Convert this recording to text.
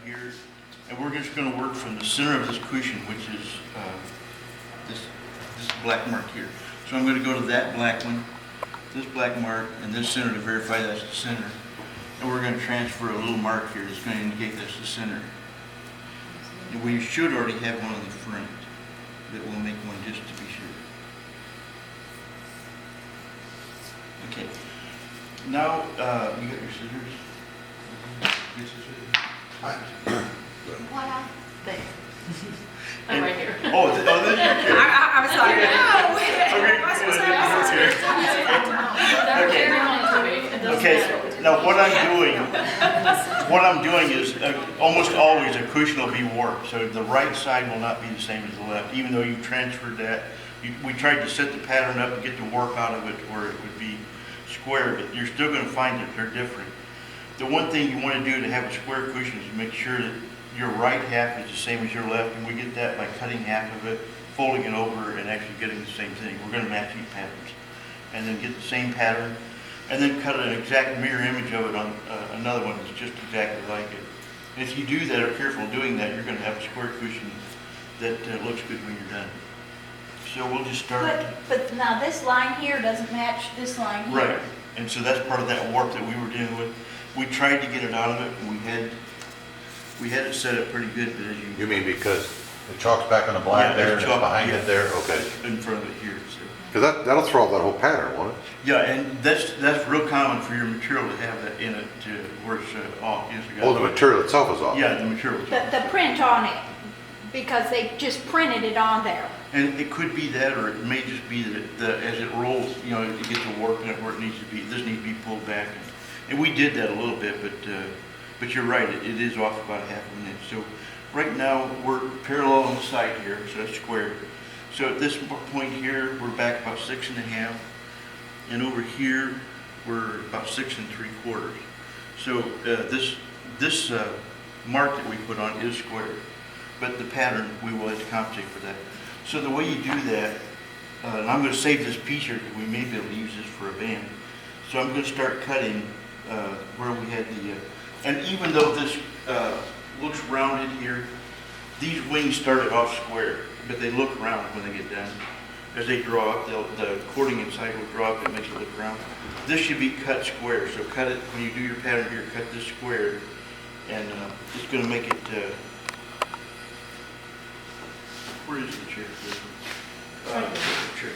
here, and we're just gonna work from the center of this cushion, which is this black mark here. So I'm gonna go to that black one, this black mark, and this center to verify that's the center. And we're gonna transfer a little mark here that's gonna indicate that's the center. And we should already have one on the front, but we'll make one just to be sure. Okay. Now, you got your scissors? Your scissors? What? There. And- Right here. Oh, this is your chair. I was like, Okay, now what I'm doing is almost always a cushion will be warped, so the right side will not be the same as the left, even though you transferred that. We tried to set the pattern up and get the warp out of it where it would be square, but you're still going to find that they're different. The one thing you want to do to have a square cushion is make sure that your right half is the same as your left, and we get that by cutting half of it, folding it over, and actually getting the same thing. We're going to match these patterns, and then get the same pattern, and then cut an exact mirror image of it on another one that's just exactly like it. And if you do that, or careful doing that, you're going to have a square cushion that looks good when you're done. So we'll just start. but now this line here doesn't match this line here. Right, and so that's part of that warp that we were dealing with. We tried to get it out of it, and we had it set up pretty good, but as You mean because it chalks back on the black Yeah, there, it's and it's chalk, behind yeah. it there? Okay. in front of it here, so. Because that'll throw off that whole pattern, won't it? Yeah, and that's real common for your material to have that in it, to where it's off. Yes, I got Oh, it. the material itself is off? Yeah, the material. The print on it, because they just printed it on there. And it could be that, or it may just be that as it rolls, you know, it gets a warp in it where it needs to be. This needs to be pulled back, and we did that a little bit, but you're right, it is off about half of an inch. So right now we're parallel on the side here, so that's square. So at this point here, we're back about 6.5, and over here we're about 6 3/4. So this mark that we put on is square, but the pattern we will have to compensate for that. So the way you do that, and I'm going to save this piece here because we may be able to use this for a band. So I'm going to start cutting where we had the, and even though this looks rounded here, these wings started off square, but they look round when they get done. As they draw up, the cording inside will draw up, it makes it look round. This should be cut square, so cut it, when you do your pattern here, cut this square, and it's going to make it, where is the chair? Chair.